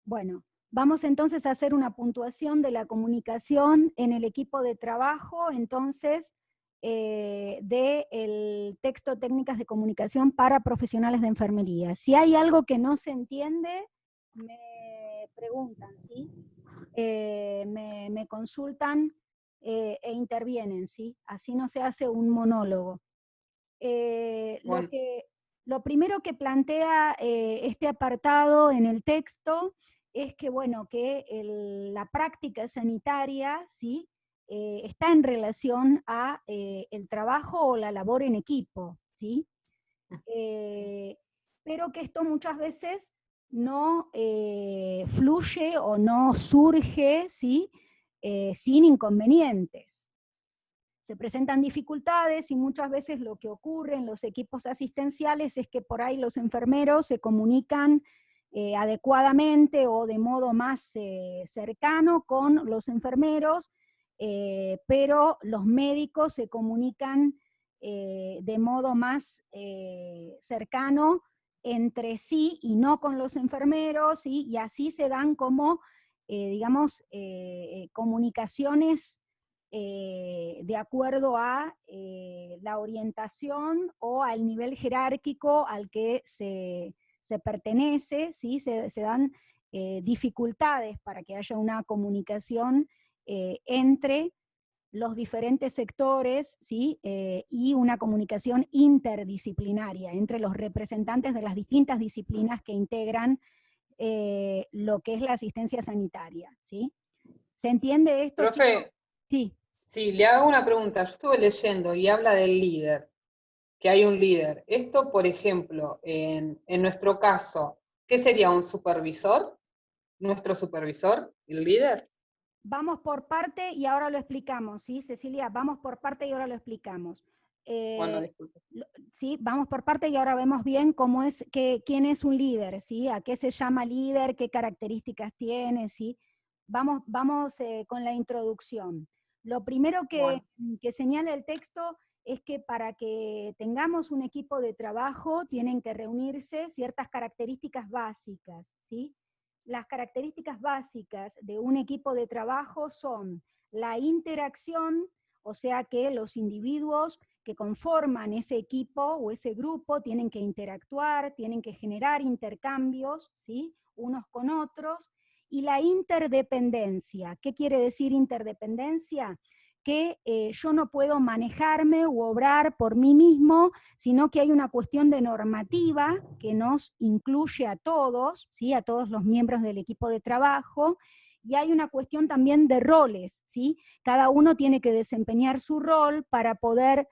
Bueno, vamos entonces a hacer una puntuación de la comunicación en el equipo de trabajo, entonces, del texto Técnicas de Comunicación para Profesionales de Enfermería. Si hay algo que no se entiende, me preguntan, ¿sí? Me consultan e intervienen, ¿sí? Así no se hace un monólogo. Eh, lo, Bueno, que, lo primero que plantea este apartado en el texto es que, bueno, que la práctica sanitaria, ¿sí? Está en relación a el trabajo o la labor en equipo, ¿sí? sí. Eh, pero que esto muchas veces no fluye o no surge, ¿sí? Sin inconvenientes. Se presentan dificultades y muchas veces lo que ocurre en los equipos asistenciales es que por ahí los enfermeros se comunican adecuadamente o de modo más cercano con los enfermeros, pero los médicos se comunican de modo más cercano entre sí y no con los enfermeros, ¿sí? Y así se dan como, digamos, comunicaciones de acuerdo a la orientación o al nivel jerárquico al que se pertenece, ¿sí? Se dan dificultades para que haya una comunicación entre los diferentes sectores, ¿sí? Y una comunicación interdisciplinaria entre los representantes de las distintas disciplinas que integran lo que es la asistencia sanitaria, ¿sí? ¿Se entiende esto, chicos? Profe, Sí. sí, le hago una pregunta. Yo estuve leyendo y habla del líder, que hay un líder. Esto, por ejemplo, en nuestro caso, ¿qué sería un supervisor? ¿Nuestro supervisor? ¿El líder? Vamos por parte y ahora lo explicamos, ¿sí, Cecilia? Vamos por parte y ahora lo explicamos. Bueno, Eh, disculpe. sí, vamos por parte y ahora vemos bien cómo es, quién es un líder, ¿sí? A qué se llama líder, qué características tiene, ¿sí? Vamos con la introducción. Lo primero Bueno, que señala el texto es que para que tengamos un equipo de trabajo tienen que reunirse ciertas características básicas, ¿sí? Las características básicas de un equipo de trabajo son la interacción, o sea que los individuos que conforman ese equipo o ese grupo tienen que interactuar, tienen que generar intercambios, ¿sí? Unos con otros, y la interdependencia. ¿Qué quiere decir interdependencia? Que yo no puedo manejarme u obrar por mí mismo, sino que hay una cuestión de normativa que nos incluye a todos, ¿sí? A todos los miembros del equipo de trabajo, y hay una cuestión también de roles, ¿sí? Cada uno tiene que desempeñar su rol para poder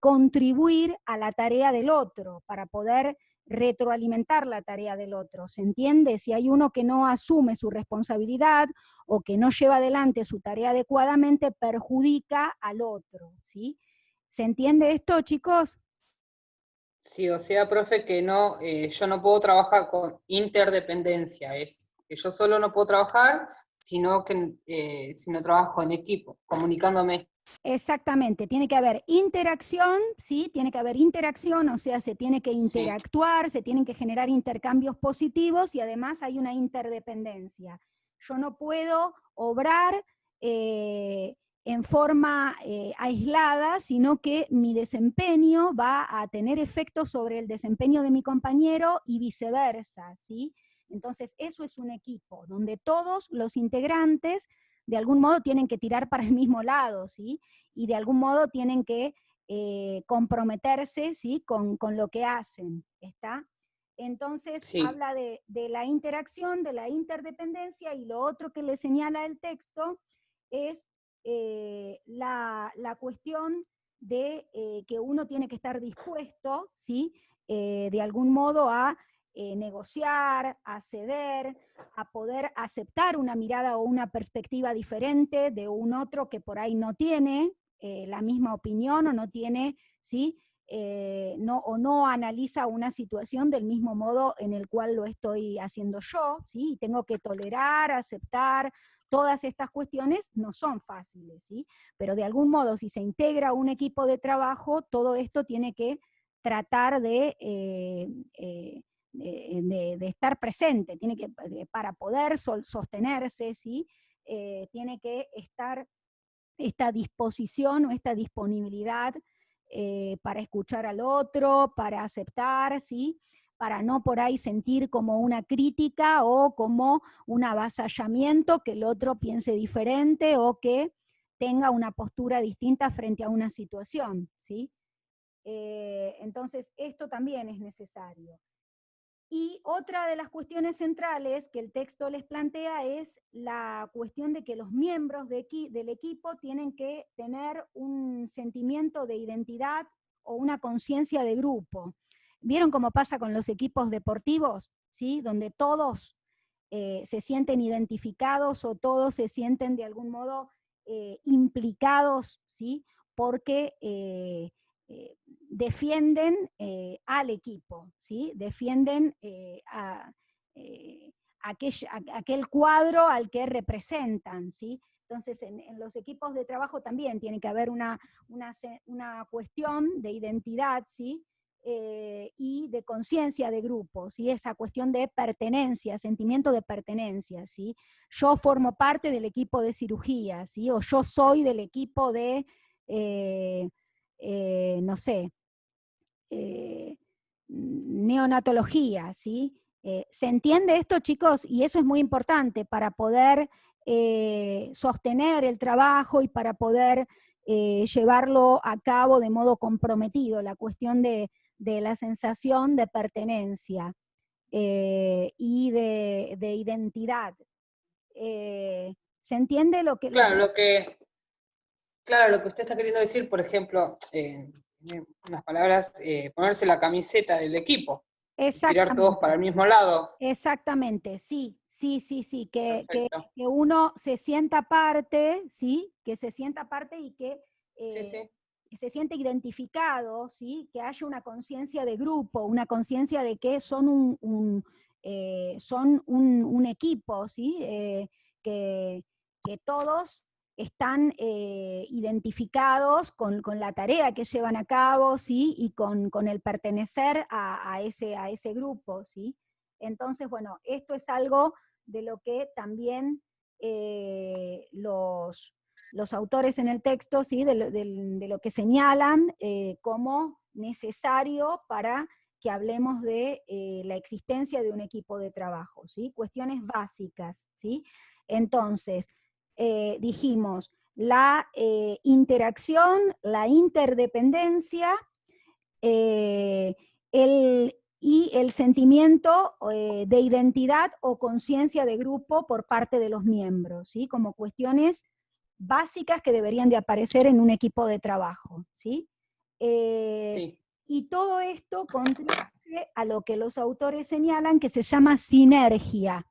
contribuir a la tarea del otro, para poder retroalimentar la tarea del otro, ¿se entiende? Si hay uno que no asume su responsabilidad o que no lleva adelante su tarea adecuadamente, perjudica al otro, ¿sí? ¿Se entiende esto, chicos? sí, o sea, profe, que no, yo no puedo trabajar con interdependencia, es que yo solo no puedo trabajar, sino que si no trabajo en equipo, comunicándome. Exactamente, tiene que haber interacción, ¿sí? Tiene que haber interacción, o sea, se tiene que Sí, interactuar, se tienen que generar intercambios positivos y además hay una interdependencia. Yo no puedo obrar en forma aislada, sino que mi desempeño va a tener efectos sobre el desempeño de mi compañero y viceversa, ¿sí? Entonces, eso es un equipo donde todos los integrantes de algún modo tienen que tirar para el mismo lado, ¿sí? Y de algún modo tienen que comprometerse, ¿sí? Con lo que hacen, ¿está? Entonces sí, habla de la interacción, de la interdependencia, y lo otro que le señala el texto es la cuestión de que uno tiene que estar dispuesto, ¿sí? De algún modo a negociar, a ceder, a poder aceptar una mirada o una perspectiva diferente de un otro que por ahí no tiene la misma opinión o no tiene, ¿sí? No, o no analiza una situación del mismo modo en el cual lo estoy haciendo yo, ¿sí? Y tengo que tolerar, aceptar, todas estas cuestiones no son fáciles, ¿sí? Pero de algún modo, si se integra un equipo de trabajo, todo esto tiene que tratar de estar presente, tiene que, para poder sostenerse, ¿sí? Tiene que estar esta disposición o esta disponibilidad para escuchar al otro, para aceptar, ¿sí? Para no por ahí sentir como una crítica o como un avasallamiento, que el otro piense diferente o que tenga una postura distinta frente a una situación, ¿sí? Entonces, esto también es necesario. Y otra de las cuestiones centrales que el texto les plantea es la cuestión de que los miembros del equipo tienen que tener un sentimiento de identidad o una conciencia de grupo. ¿Vieron cómo pasa con los equipos deportivos? ¿Sí? Donde todos se sienten identificados o todos se sienten de algún modo implicados, ¿sí? Porque defienden al equipo, ¿sí? Defienden aquel cuadro al que representan, ¿sí? Entonces, en los equipos de trabajo también tiene que haber una cuestión de identidad, ¿sí? Y de conciencia de grupo, ¿sí? Esa cuestión de pertenencia, sentimiento de pertenencia, ¿sí? Yo formo parte del equipo de cirugía, ¿sí? O yo soy del equipo de, no sé, neonatología, ¿sí? ¿Se entiende esto, chicos? Y eso es muy importante para poder sostener el trabajo y para poder llevarlo a cabo de modo comprometido, la cuestión de la sensación de pertenencia y de identidad. ¿Se entiende lo que... Claro, lo que usted está queriendo decir, por ejemplo, en unas palabras, ponerse la camiseta del equipo, tirar todos para Exactamente. el mismo lado. Exactamente, sí, sí, Perfecto. que uno se sienta parte, ¿sí? Que se sienta parte y que Sí, eh, sí. se siente identificado, ¿sí? Que haya una conciencia de grupo, una conciencia de que son un equipo, ¿sí? Que, que todos están identificados con la tarea que llevan a cabo, ¿sí? Y con el pertenecer a ese grupo, ¿sí? Entonces, bueno, esto es algo de lo que también los autores en el texto, ¿sí? de lo que señalan como necesario para que hablemos de la existencia de un equipo de trabajo, ¿sí? Cuestiones básicas, ¿sí? Entonces, dijimos, la interacción, la interdependencia, y el sentimiento de identidad o conciencia de grupo por parte de los miembros, ¿sí? Como cuestiones básicas que deberían de aparecer en un equipo de trabajo, ¿sí? Sí. Y todo esto contribuye a lo que los autores señalan que se llama sinergia.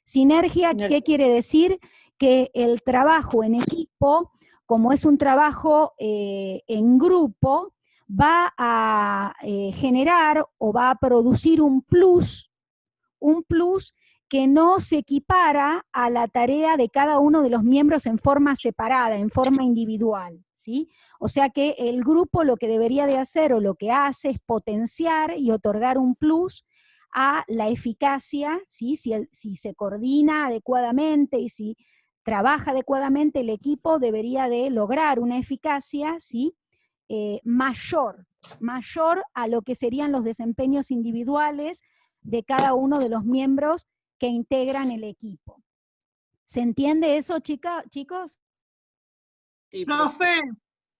Sinergia, ¿qué quiere decir? Que el trabajo en equipo, como es un trabajo en grupo, va a generar o va a producir un plus que no se equipara a la tarea de cada uno de los miembros en forma separada, en forma individual, ¿sí? O sea que el grupo lo que debería de hacer o lo que hace es potenciar y otorgar un plus a la eficacia, ¿sí? Si se coordina adecuadamente y si trabaja adecuadamente, el equipo debería de lograr una eficacia, ¿sí? Mayor a lo que serían los desempeños individuales de cada uno de los miembros que integran el equipo. ¿Se entiende eso, chicos? Sí, Profe,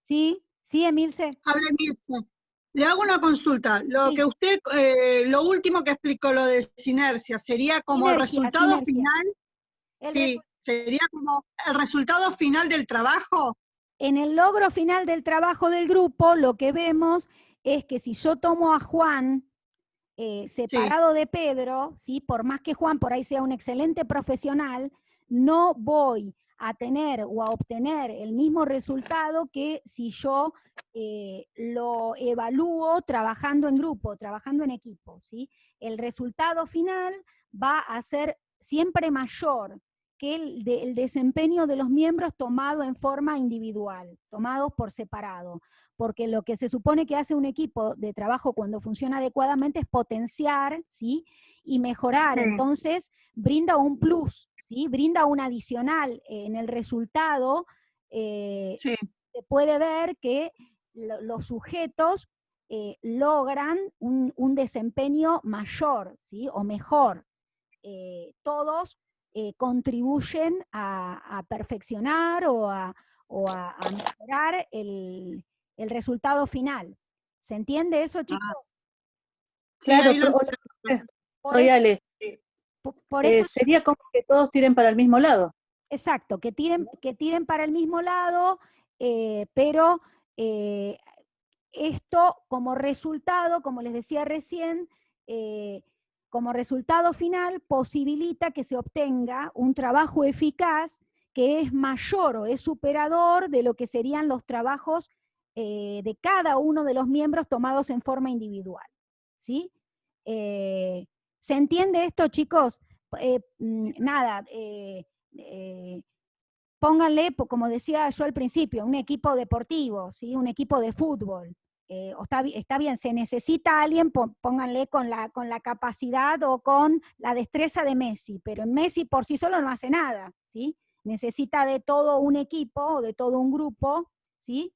¿Sí? ¿Sí, Emilce? hable Mirce. Le hago una consulta. Lo Sí. que usted, lo último que explicó, lo de sinergia, ¿sería como el resultado Sinergia. final? Sí, sería como el resultado final del trabajo. En el logro final del trabajo del grupo, lo que vemos es que si yo tomo a Juan separado de Pedro, ¿sí? Por más que Juan por ahí sea un excelente profesional, no voy a tener o a obtener el mismo resultado que si yo lo evalúo trabajando en grupo, trabajando en equipo, ¿sí? El resultado final va a ser siempre mayor que el desempeño de los miembros tomado en forma individual, tomados por separado, porque lo que se supone que hace un equipo de trabajo cuando funciona adecuadamente es potenciar, ¿sí? Y mejorar, entonces brinda un plus, ¿sí? Brinda un adicional en el resultado. Se puede ver que los sujetos logran un desempeño mayor, ¿sí? O mejor. Todos contribuyen a perfeccionar o a mejorar el resultado final. ¿Se entiende eso, chicos? Sí, Claro, ahí lo hola, Por soy eso, Ale. por eso Sería como que todos tiren para el mismo lado. exacto, que tiren para el mismo lado, pero esto como resultado, como les decía recién, como resultado final posibilita que se obtenga un trabajo eficaz que es mayor o es superador de lo que serían los trabajos de cada uno de los miembros tomados en forma individual. ¿Sí? ¿Se entiende esto, chicos? Nada, pónganle, como decía yo al principio, un equipo deportivo, ¿sí? Un equipo de fútbol. Está bien, se necesita alguien, pónganle con la capacidad o con la destreza de Messi, pero Messi por sí solo no hace nada, ¿sí? Necesita de todo un equipo o de todo un grupo, ¿sí?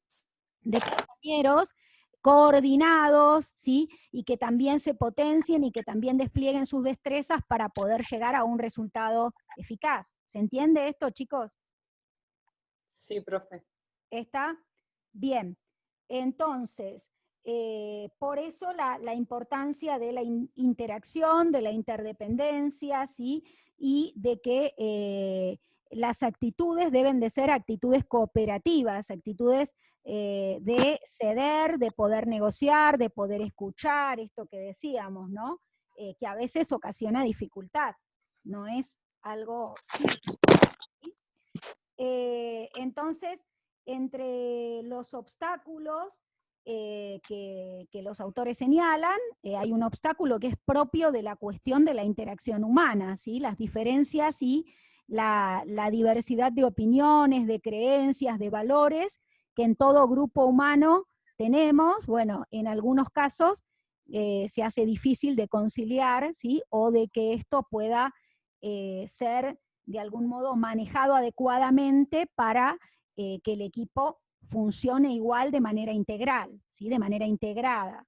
De compañeros coordinados, ¿sí? Y que también se potencien y que también desplieguen sus destrezas para poder llegar a un resultado eficaz. ¿Se entiende esto, chicos? Sí, profe. ¿Está? Bien. Entonces, por eso la importancia de la interacción, de la interdependencia, ¿sí? Y de que las actitudes deben de ser actitudes cooperativas, actitudes de ceder, de poder negociar, de poder escuchar, esto que decíamos, ¿no? Que a veces ocasiona dificultad, no es algo simple. ¿Sí? Entonces, entre los obstáculos que los autores señalan, hay un obstáculo que es propio de la cuestión de la interacción humana, ¿sí? Las diferencias y la diversidad de opiniones, de creencias, de valores que en todo grupo humano tenemos. Bueno, en algunos casos se hace difícil de conciliar, ¿sí? O de que esto pueda ser de algún modo manejado adecuadamente para que el equipo funcione igual de manera integral, ¿sí? De manera integrada.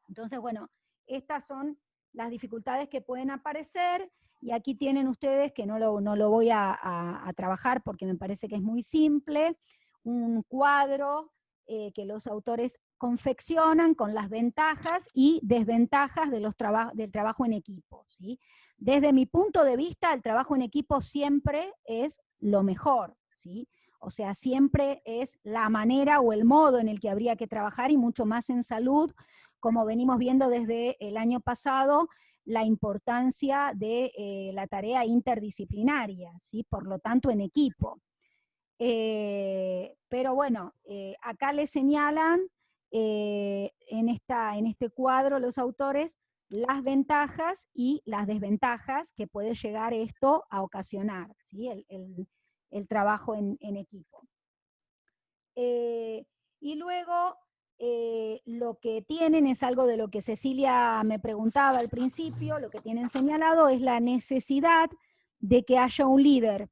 Entonces, bueno, estas son las dificultades que pueden aparecer, y aquí tienen ustedes, que no lo voy a trabajar porque me parece que es muy simple, un cuadro que los autores confeccionan con las ventajas y desventajas de del trabajo en equipo, ¿sí? Desde mi punto de vista, el trabajo en equipo siempre es lo mejor, ¿sí? O sea, siempre es la manera o el modo en el que habría que trabajar, y mucho más en salud, como venimos viendo desde el año pasado, la importancia de la tarea interdisciplinaria, ¿sí? Por lo tanto en equipo. Pero bueno, acá le señalan en este cuadro los autores las ventajas y las desventajas que puede llegar esto a ocasionar, ¿sí? El trabajo en equipo. Y luego lo que tienen es algo de lo que Cecilia me preguntaba al principio, lo que tienen señalado es la necesidad de que haya un líder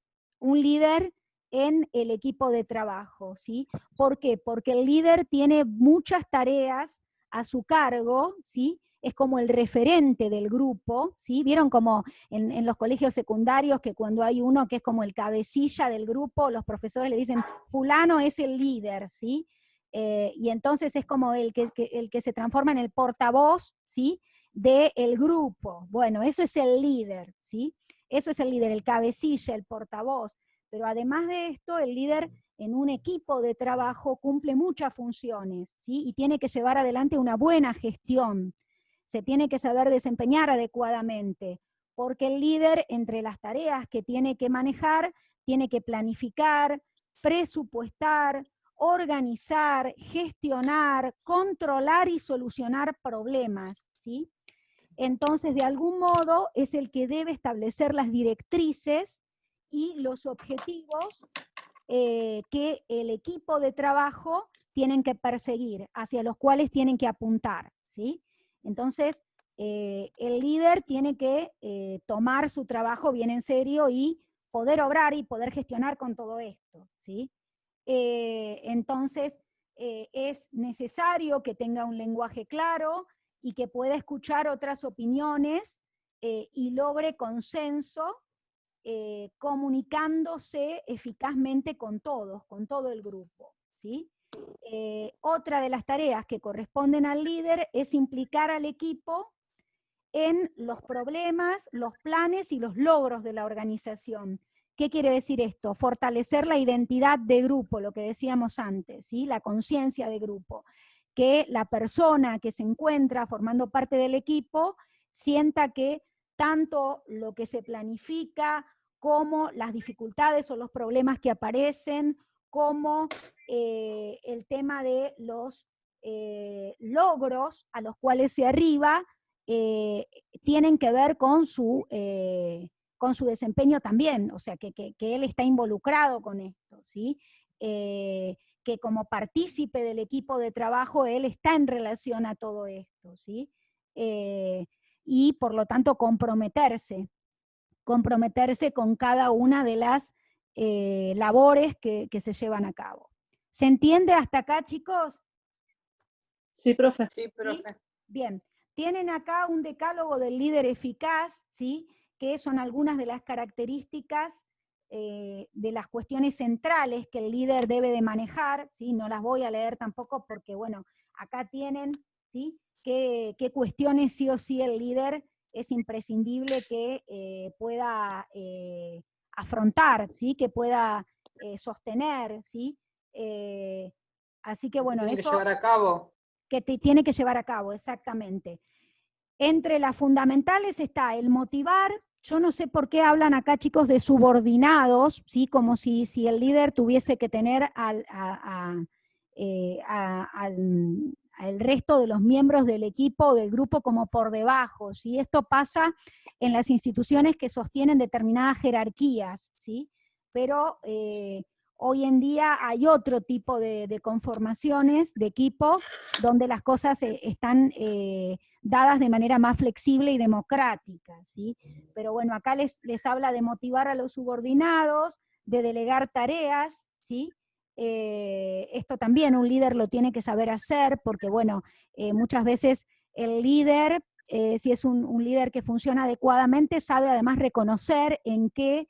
en el equipo de trabajo, ¿sí? ¿Por qué? Porque el líder tiene muchas tareas a su cargo, ¿sí? Es como el referente del grupo, ¿sí? Vieron como en los colegios secundarios que cuando hay uno que es como el cabecilla del grupo, los profesores le dicen, fulano es el líder, ¿sí? Y entonces es como el que se transforma en el portavoz, ¿sí? Del grupo. Bueno, eso es el líder, ¿sí? Eso es el líder, el cabecilla, el portavoz. Pero además de esto, el líder en un equipo de trabajo cumple muchas funciones, ¿sí? Y tiene que llevar adelante una buena gestión. Se tiene que saber desempeñar adecuadamente, porque el líder, entre las tareas que tiene que manejar, tiene que planificar, presupuestar, organizar, gestionar, controlar y solucionar problemas, ¿sí? Entonces, de algún modo, es el que debe establecer las directrices y los objetivos que el equipo de trabajo tienen que perseguir, hacia los cuales tienen que apuntar, ¿sí? Entonces, el líder tiene que tomar su trabajo bien en serio y poder obrar y poder gestionar con todo esto, ¿sí? Entonces, es necesario que tenga un lenguaje claro y que pueda escuchar otras opiniones y logre consenso comunicándose eficazmente con todos, con todo el grupo, ¿sí? Otra de las tareas que corresponden al líder es implicar al equipo en los problemas, los planes y los logros de la organización. ¿Qué quiere decir esto? Fortalecer la identidad de grupo, lo que decíamos antes, ¿sí? La conciencia de grupo. Que la persona que se encuentra formando parte del equipo sienta que tanto lo que se planifica como las dificultades o los problemas que aparecen, como el tema de los logros a los cuales se arriba, tienen que ver con su desempeño también, o sea, que él está involucrado con esto, ¿sí? Que como partícipe del equipo de trabajo, él está en relación a todo esto, ¿sí? Y por lo tanto comprometerse con cada una de las labores que se llevan a cabo. ¿Se entiende hasta acá, chicos? Sí, profe. Sí, ¿Sí? profe. Bien, tienen acá un decálogo del líder eficaz, ¿sí? Que son algunas de las características de las cuestiones centrales que el líder debe de manejar, ¿sí? No las voy a leer tampoco porque, bueno, acá tienen, ¿sí? qué cuestiones sí o sí el líder es imprescindible que pueda afrontar, ¿sí? Que pueda sostener, ¿sí? Así que bueno, Tiene que eso llevar a cabo. que te tiene que llevar a cabo, exactamente. Entre las fundamentales está el motivar. Yo no sé por qué hablan acá, chicos, de subordinados, ¿sí? Como si el líder tuviese que tener al resto de los miembros del equipo o del grupo como por debajo, ¿sí? Esto pasa en las instituciones que sostienen determinadas jerarquías, ¿sí? Pero hoy en día hay otro tipo de conformaciones de equipo donde las cosas están dadas de manera más flexible y democrática, ¿sí? Pero bueno, acá les habla de motivar a los subordinados, de delegar tareas, ¿sí? Esto también un líder lo tiene que saber hacer, porque bueno, muchas veces el líder, si es un líder que funciona adecuadamente, sabe además reconocer en qué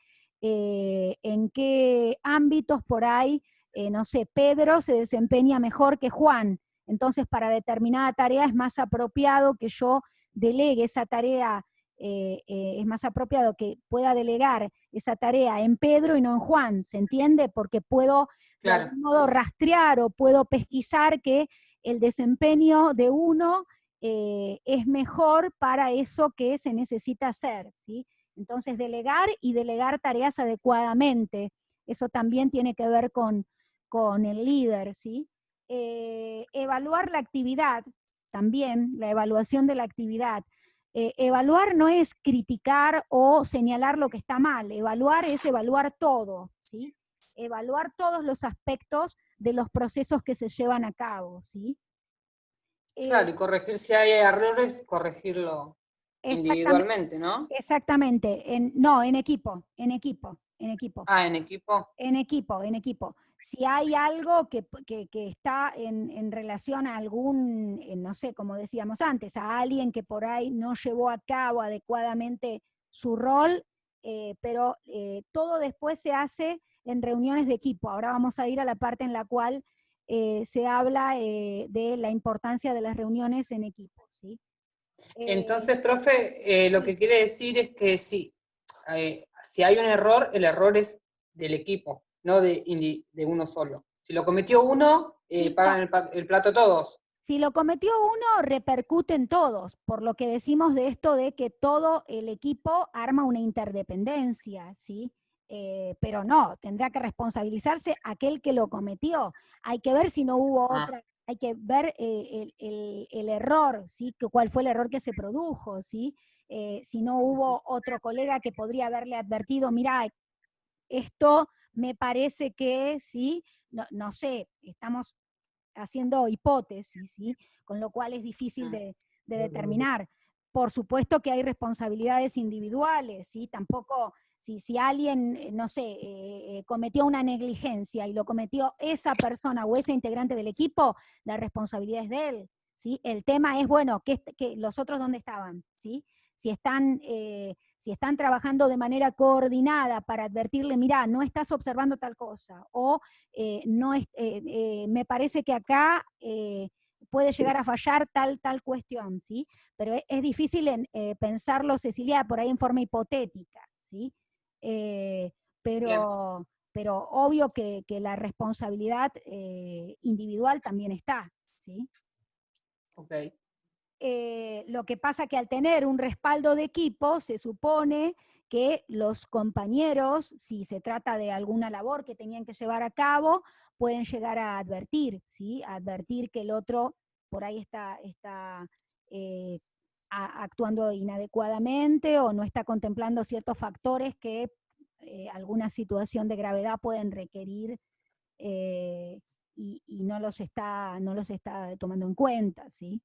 ámbitos por ahí, no sé, Pedro se desempeña mejor que Juan, entonces para determinada tarea es más apropiado que yo delegue esa tarea, es más apropiado que pueda delegar esa tarea en Pedro y no en Juan, ¿se entiende? Porque puedo de Claro. algún modo rastrear o puedo pesquisar que el desempeño de uno es mejor para eso que se necesita hacer, ¿sí? Entonces delegar y delegar tareas adecuadamente, eso también tiene que ver con el líder, ¿sí? Evaluar la actividad, también la evaluación de la actividad. Evaluar no es criticar o señalar lo que está mal, evaluar es evaluar todo, ¿sí? Evaluar todos los aspectos de los procesos que se llevan a cabo, ¿sí? Claro, y corregir si hay errores, corregirlo Exactamente, individualmente, ¿no? exactamente, no, en equipo, en equipo, en equipo. Ah, en equipo. En equipo, en equipo. Si hay algo que está en relación a algún, no sé, como decíamos antes, a alguien que por ahí no llevó a cabo adecuadamente su rol, pero todo después se hace en reuniones de equipo. Ahora vamos a ir a la parte en la cual se habla de la importancia de las reuniones en equipo, ¿sí? Entonces, profe, lo Sí. que quiere decir es que sí, si hay un error, el error es del equipo, no de uno solo. Si lo cometió uno, pagan el plato todos. Si lo cometió uno, repercute en todos, por lo que decimos de esto de que todo el equipo arma una interdependencia, ¿sí? Pero no, tendrá que responsabilizarse aquel que lo cometió. Hay que ver si no hubo otra, hay que ver el error, ¿sí? Cuál fue el error que se produjo, ¿sí? Si no hubo otro colega que podría haberle advertido, mira, esto me parece que, ¿sí? No sé, estamos haciendo hipótesis, ¿sí? Con lo cual es difícil de determinar. Por supuesto que hay responsabilidades individuales, ¿sí? Tampoco, si alguien, no sé, cometió una negligencia y lo cometió esa persona o ese integrante del equipo, la responsabilidad es de él, ¿sí? El tema es, bueno, que los otros dónde estaban, ¿sí? Si están trabajando de manera coordinada para advertirle, mira, no estás observando tal cosa, o no es, me parece que acá puede llegar a fallar tal cuestión, ¿sí? Pero es difícil pensarlo, Cecilia, por ahí en forma hipotética, ¿sí? Eh, Bien, pero obvio que la responsabilidad individual también está, ¿sí? ok. Lo que pasa que al tener un respaldo de equipo, se supone que los compañeros, si se trata de alguna labor que tenían que llevar a cabo, pueden llegar a advertir, ¿sí? A advertir que el otro por ahí está eh, actuando inadecuadamente o no está contemplando ciertos factores que alguna situación de gravedad pueden requerir y no los está tomando en cuenta, ¿sí?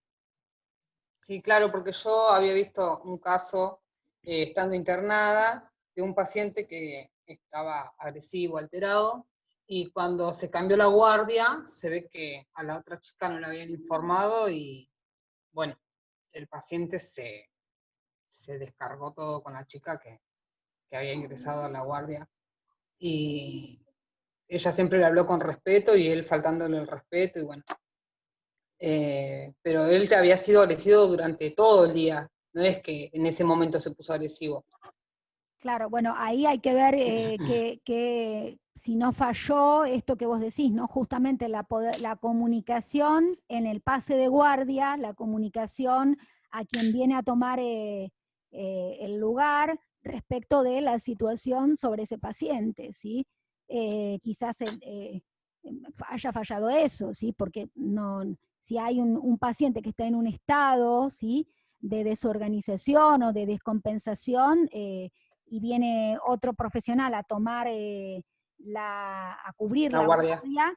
Sí, claro, porque yo había visto un caso, estando internada, de un paciente que estaba agresivo, alterado, y cuando se cambió la guardia, se ve que a la otra chica no le habían informado y, bueno, el paciente se descargó todo con la chica que había ingresado a la guardia. Y ella siempre le habló con respeto y él faltándole el respeto, y bueno. Pero él ya había sido agresivo durante todo el día, no es que en ese momento se puso agresivo. Claro, bueno, ahí hay que ver que si no falló esto que vos decís, ¿no? Justamente la comunicación en el pase de guardia, la comunicación a quien viene a tomar el lugar respecto de la situación sobre ese paciente, ¿sí? Quizás haya fallado eso, ¿sí? Porque no, si hay un paciente que está en un estado, ¿sí? De desorganización o de descompensación, y viene otro profesional a tomar a cubrir La la guardia. guardia,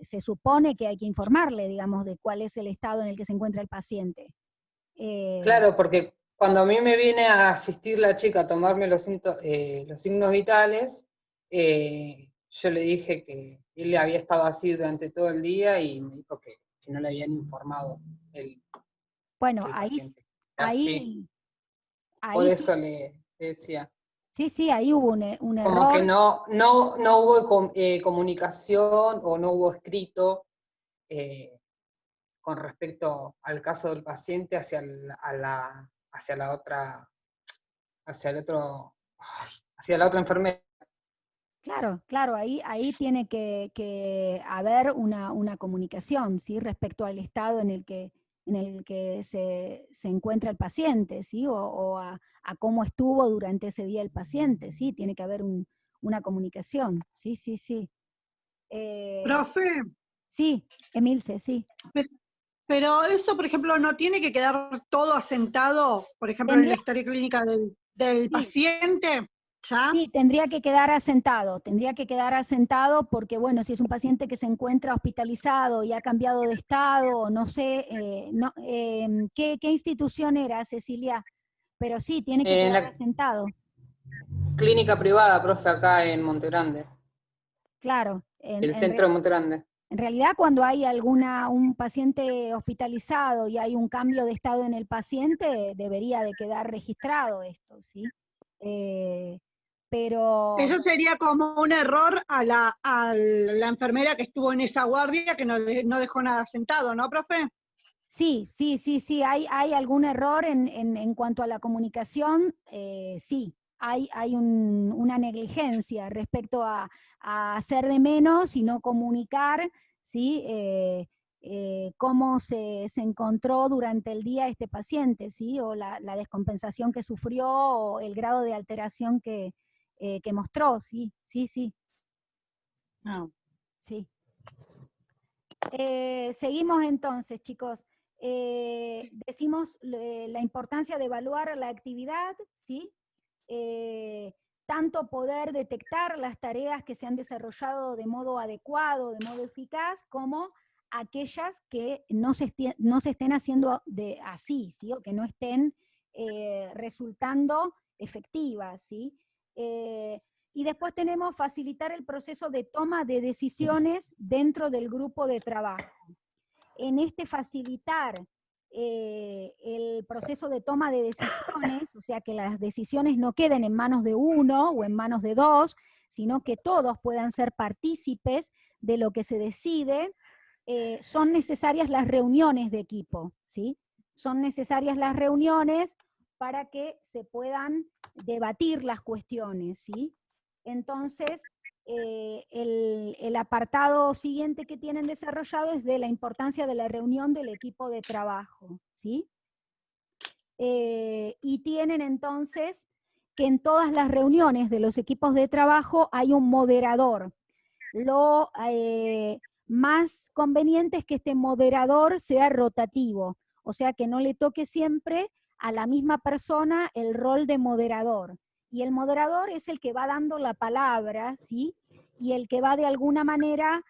se supone que hay que informarle, digamos, de cuál es el estado en el que se encuentra el paciente. Claro, porque cuando a mí me viene a asistir la chica a tomarme los signos vitales, yo le dije que él había estado así durante todo el día y me dijo que no le habían informado el, Bueno, que el ahí, paciente era así. ahí, Por ahí eso sí, le decía. sí, ahí hubo un Como que error. no hubo comunicación o no hubo escrito eh, con respecto al caso del paciente hacia la otra, hacia el otro, hacia la otra enfermera. Claro, ahí tiene que haber una comunicación, ¿sí? Respecto al estado en el que se encuentra el paciente, ¿sí? O a cómo estuvo durante ese día el paciente, ¿sí? Tiene que haber una comunicación, sí. Profe, Sí, Emilce, sí. pe- pero eso, por ejemplo, no tiene que quedar todo asentado, por ejemplo, en la Tendría, historia clínica del sí, paciente, ¿ya? Sí, tendría que quedar asentado porque, bueno, si es un paciente que se encuentra hospitalizado y ha cambiado de estado, o no sé, ¿qué institución era, Cecilia? Pero sí, tiene que En quedar la asentado, clínica privada, profe, acá en Montegrande, claro. el centro de Montegrande. En realidad, cuando hay un paciente hospitalizado y hay un cambio de estado en el paciente, debería de quedar registrado esto, ¿sí? Eh, pero Eso sería como un error a la enfermera que estuvo en esa guardia que no dejó nada asentado, ¿no, profe? Sí, hay algún error en cuanto a la comunicación, sí, hay una negligencia respecto a hacer de menos y no comunicar, ¿sí? Cómo se encontró durante el día este paciente, ¿sí? O la descompensación que sufrió o el grado de alteración que mostró, sí, No. sí. Seguimos entonces, chicos. Decimos la importancia de evaluar la actividad, ¿sí? tanto poder detectar las tareas que se han desarrollado de modo adecuado, de modo eficaz, como aquellas que no se estén haciendo así, ¿sí? O que no estén resultando efectivas, ¿sí? Y después tenemos facilitar el proceso de toma de decisiones dentro del grupo de trabajo. En este facilitar el proceso de toma de decisiones, o sea, que las decisiones no queden en manos de uno o en manos de dos, sino que todos puedan ser partícipes de lo que se decide, son necesarias las reuniones de equipo, ¿sí? Son necesarias las reuniones para que se puedan debatir las cuestiones, ¿sí? Entonces, el apartado siguiente que tienen desarrollado es de la importancia de la reunión del equipo de trabajo, ¿sí? Y tienen entonces que en todas las reuniones de los equipos de trabajo hay un moderador. Lo más conveniente es que este moderador sea rotativo, o sea que no le toque siempre a la misma persona el rol de moderador. Y el moderador es el que va dando la palabra, ¿sí? Y el que va de alguna manera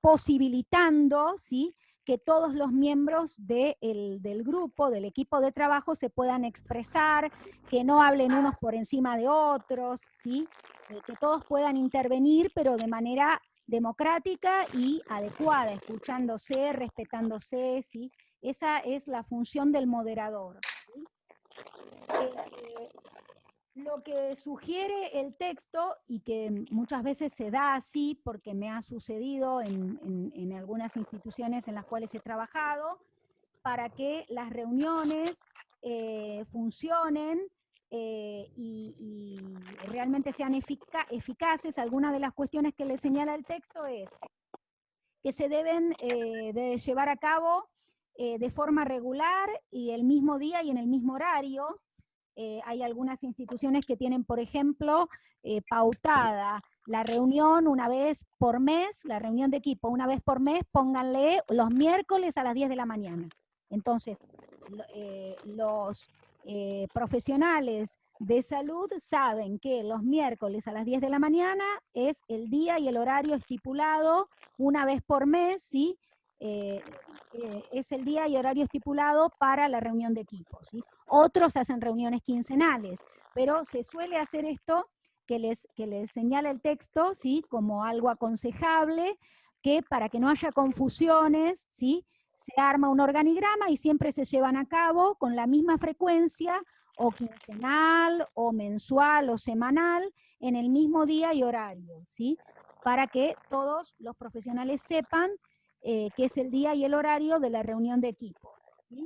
posibilitando, ¿sí?, que todos los miembros del grupo, del equipo de trabajo, se puedan expresar, que no hablen unos por encima de otros, ¿sí? Que todos puedan intervenir, pero de manera democrática y adecuada, escuchándose, respetándose, ¿sí? Esa es la función del moderador, ¿sí? Lo que sugiere el texto, y que muchas veces se da así porque me ha sucedido en algunas instituciones en las cuales he trabajado, para que las reuniones funcionen y realmente sean eficaces, algunas de las cuestiones que le señala el texto es que se deben de llevar a cabo de forma regular y el mismo día y en el mismo horario. Hay algunas instituciones que tienen, por ejemplo, pautada la reunión una vez por mes, la reunión de equipo una vez por mes, pónganle los miércoles a las 10 de la mañana. Entonces, los profesionales de salud saben que los miércoles a las 10 de la mañana es el día y el horario estipulado una vez por mes, ¿sí? Es el día y horario estipulado para la reunión de equipo, ¿sí? Otros hacen reuniones quincenales, pero se suele hacer esto que les señala el texto, ¿sí?, como algo aconsejable, que para que no haya confusiones, ¿sí?, se arma un organigrama y siempre se llevan a cabo con la misma frecuencia, o quincenal, o mensual, o semanal, en el mismo día y horario, ¿sí?, para que todos los profesionales sepan que es el día y el horario de la reunión de equipo, ¿sí?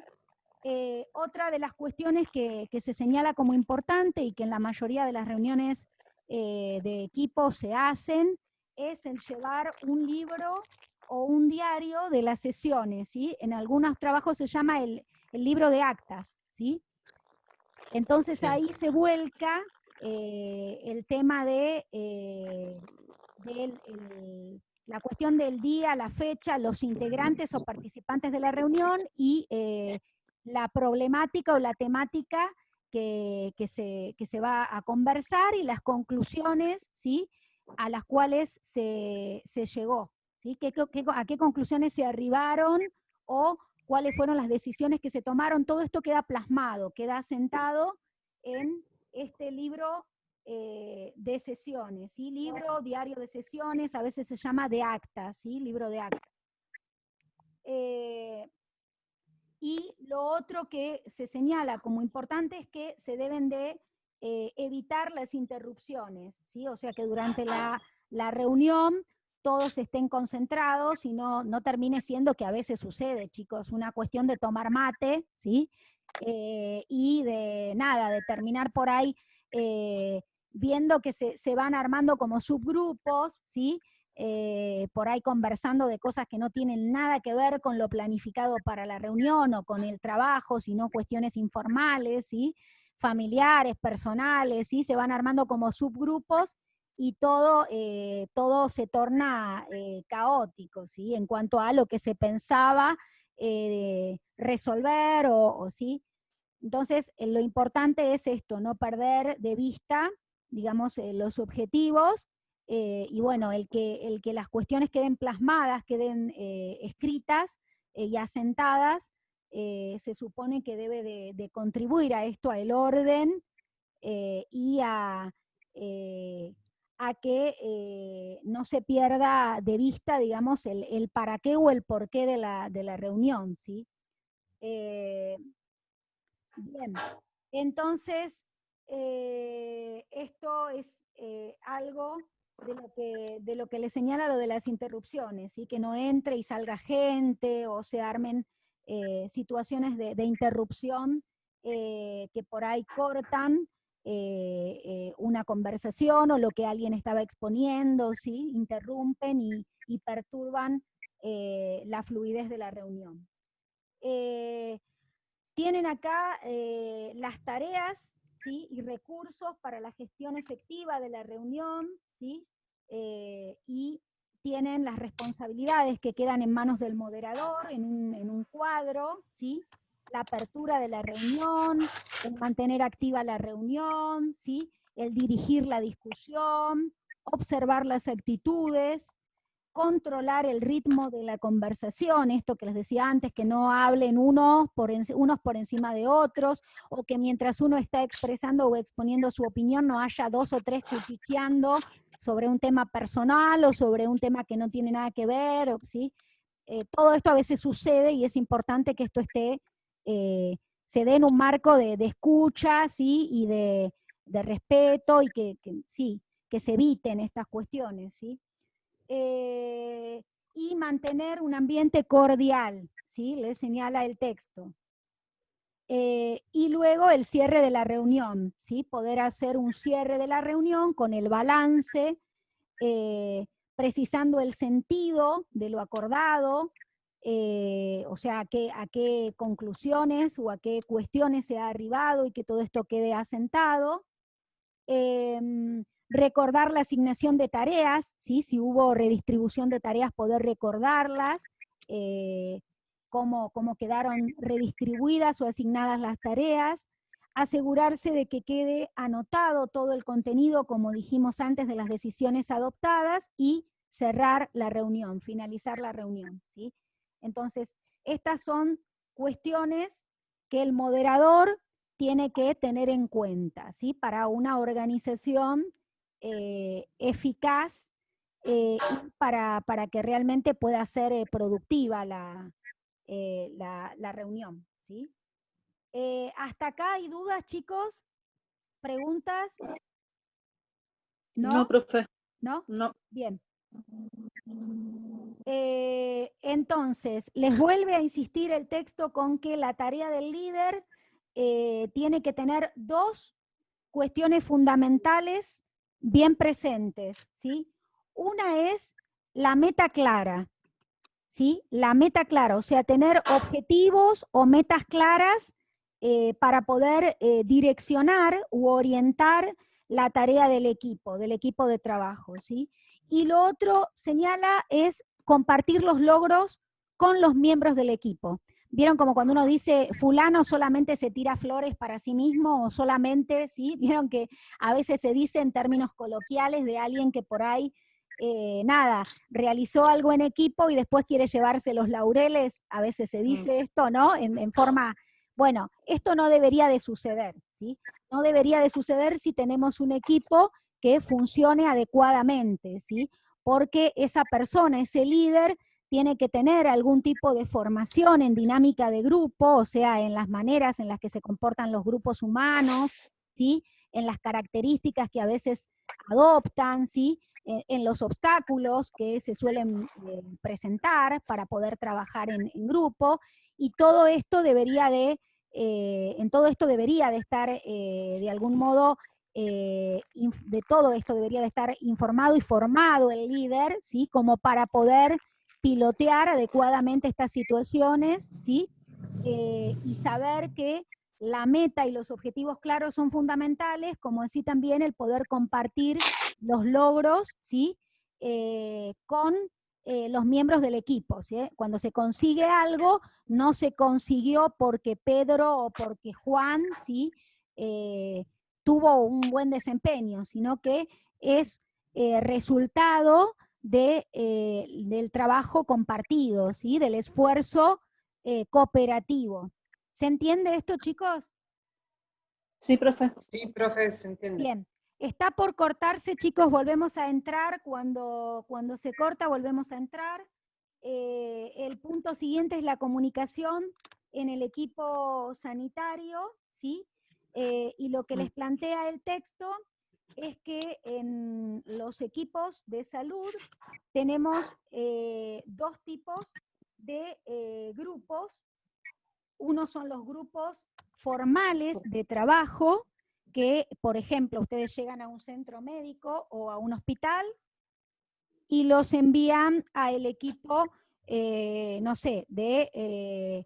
Otra de las cuestiones que se señala como importante y que en la mayoría de las reuniones de equipo se hacen, es el llevar un libro o un diario de las sesiones, ¿sí? En algunos trabajos se llama el libro de actas, ¿sí? Entonces Sí. ahí se vuelca el tema de la cuestión del día, la fecha, los integrantes o participantes de la reunión y la problemática o la temática que se va a conversar y las conclusiones, ¿sí?, a las cuales se llegó, ¿sí? ¿A qué conclusiones se arribaron o cuáles fueron las decisiones que se tomaron? Todo esto queda plasmado, queda asentado en este libro de sesiones, ¿sí? Libro, diario de sesiones, a veces se llama de actas, ¿sí? Libro de actas. Y lo otro que se señala como importante es que se deben de evitar las interrupciones, ¿sí? O sea que durante la reunión todos estén concentrados y no termine siendo, que a veces sucede, chicos, una cuestión de tomar mate, ¿sí? Y de terminar por ahí viendo que se van armando como subgrupos, ¿sí? Por ahí conversando de cosas que no tienen nada que ver con lo planificado para la reunión o con el trabajo, sino cuestiones informales, ¿sí?, familiares, personales, ¿sí?, se van armando como subgrupos y todo se torna caótico, ¿sí?, en cuanto a lo que se pensaba resolver ¿sí? Entonces, lo importante es esto, no perder de vista, digamos, los objetivos, y bueno, el que las cuestiones queden plasmadas, queden escritas y asentadas, se supone que debe de contribuir a esto, al orden y a que no se pierda de vista, digamos, el para qué o el por qué de la reunión, ¿sí? Bien, entonces, esto es algo de lo que le señala lo de las interrupciones, ¿sí? Que no entre y salga gente o se armen situaciones de interrupción que por ahí cortan una conversación o lo que alguien estaba exponiendo, ¿sí? Interrumpen y perturban la fluidez de la reunión. Tienen acá las tareas, ¿sí? Y recursos para la gestión efectiva de la reunión, ¿sí? Y tienen las responsabilidades que quedan en manos del moderador en un cuadro, ¿sí? La apertura de la reunión, el mantener activa la reunión, ¿sí? El dirigir la discusión, observar las actitudes, controlar el ritmo de la conversación, esto que les decía antes, que no hablen unos por encima de otros, o que mientras uno está expresando o exponiendo su opinión no haya dos o tres cuchicheando sobre un tema personal o sobre un tema que no tiene nada que ver, ¿sí? Todo esto a veces sucede y es importante que esto esté, se dé en un marco de escucha, ¿sí? Y de respeto y sí, que se eviten estas cuestiones, ¿sí? Y mantener un ambiente cordial, ¿sí? Le señala el texto. Y luego el cierre de la reunión, ¿sí? Poder hacer un cierre de la reunión con el balance, precisando el sentido de lo acordado, o sea, a qué conclusiones o a qué cuestiones se ha arribado y que todo esto quede asentado. Recordar la asignación de tareas, ¿sí? Si hubo redistribución de tareas, poder recordarlas, cómo quedaron redistribuidas o asignadas las tareas, asegurarse de que quede anotado todo el contenido, como dijimos antes, de las decisiones adoptadas y cerrar la reunión, finalizar la reunión, ¿sí? Entonces, estas son cuestiones que el moderador tiene que tener en cuenta, ¿sí? Para una organización eficaz y para que realmente pueda ser productiva la reunión, ¿sí? ¿Hasta acá hay dudas, chicos? ¿Preguntas? ¿No? No, profe. ¿No? No. Bien. Entonces, les vuelve a insistir el texto con que la tarea del líder tiene que tener dos cuestiones fundamentales bien presentes, ¿sí? Una es la meta clara, ¿sí? La meta clara, o sea, tener objetivos o metas claras para poder direccionar u orientar la tarea del equipo de trabajo, ¿sí? Y lo otro, señala, es compartir los logros con los miembros del equipo. ¿Vieron como cuando uno dice fulano solamente se tira flores para sí mismo o solamente, ¿sí? Vieron que a veces se dice en términos coloquiales de alguien que por ahí, nada, realizó algo en equipo y después quiere llevarse los laureles, a veces se dice esto, ¿no? En forma, bueno, esto no debería de suceder, ¿sí? No debería de suceder si tenemos un equipo que funcione adecuadamente, ¿sí? Porque esa persona, ese líder, tiene que tener algún tipo de formación en dinámica de grupo, o sea, en las maneras en las que se comportan los grupos humanos, ¿sí? En las características que a veces adoptan, ¿sí? En los obstáculos que se suelen presentar para poder trabajar en grupo, y todo esto debería de, en todo esto debería de estar de algún modo, de todo esto debería de estar informado y formado el líder, ¿sí? Como para poder pilotear adecuadamente estas situaciones, ¿sí? Y saber que la meta y los objetivos claros son fundamentales, como así también el poder compartir los logros, ¿sí? Con los miembros del equipo, ¿sí? Cuando se consigue algo, no se consiguió porque Pedro o porque Juan, ¿sí? Tuvo un buen desempeño, sino que es resultado del trabajo compartido, ¿sí? Del esfuerzo cooperativo. ¿Se entiende esto, chicos? Sí, profe. Sí, profe, se entiende. Bien. Está por cortarse, chicos, volvemos a entrar. Cuando se corta, volvemos a entrar. El punto siguiente es la comunicación en el equipo sanitario, ¿sí? Y lo que les plantea el texto es que en los equipos de salud tenemos dos tipos de grupos. Uno son los grupos formales de trabajo, que, por ejemplo, ustedes llegan a un centro médico o a un hospital y los envían al equipo, no sé, de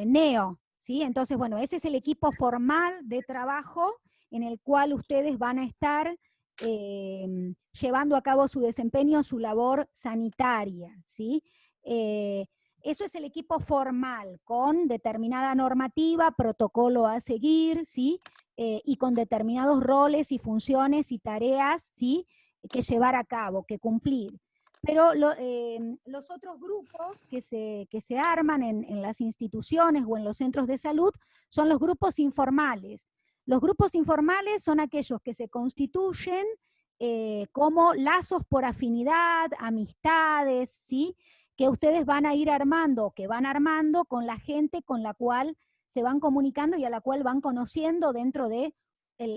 NEO, ¿sí? Entonces, bueno, ese es el equipo formal de trabajo en el cual ustedes van a estar llevando a cabo su desempeño, su labor sanitaria, ¿sí? Eso es el equipo formal, con determinada normativa, protocolo a seguir, ¿sí? Y con determinados roles y funciones y tareas, ¿sí? Que llevar a cabo, que cumplir. Pero los otros grupos que se arman en las instituciones o en los centros de salud son los grupos informales. Los grupos informales son aquellos que se constituyen como lazos por afinidad, amistades, ¿sí? Que ustedes van a ir armando, que van armando con la gente con la cual se van comunicando y a la cual van conociendo dentro del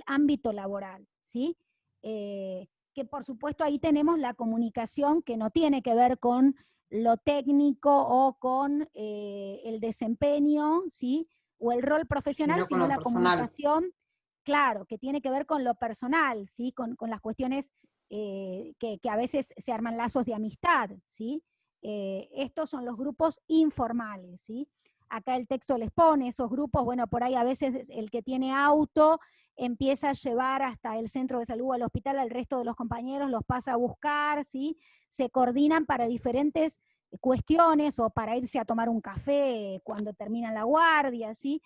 ámbito laboral, ¿sí? Que por supuesto ahí tenemos la comunicación que no tiene que ver con lo técnico o con el desempeño, ¿sí? O el rol profesional, sino la comunicación, claro, que tiene que ver con lo personal, ¿sí? Con las cuestiones que a veces se arman lazos de amistad, ¿sí? Estos son los grupos informales, ¿sí? Acá el texto les pone esos grupos, bueno, por ahí a veces el que tiene auto empieza a llevar hasta el centro de salud o al hospital al resto de los compañeros, los pasa a buscar, ¿sí? Se coordinan para diferentes cuestiones o para irse a tomar un café cuando termina la guardia, ¿sí?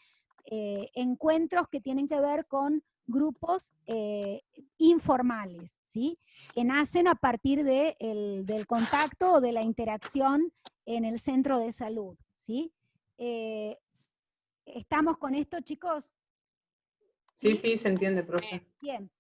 Encuentros que tienen que ver con grupos informales, ¿sí? Que nacen a partir del contacto o de la interacción en el centro de salud, ¿sí? ¿Estamos con esto, chicos? Sí, sí, se entiende, profe. Bien,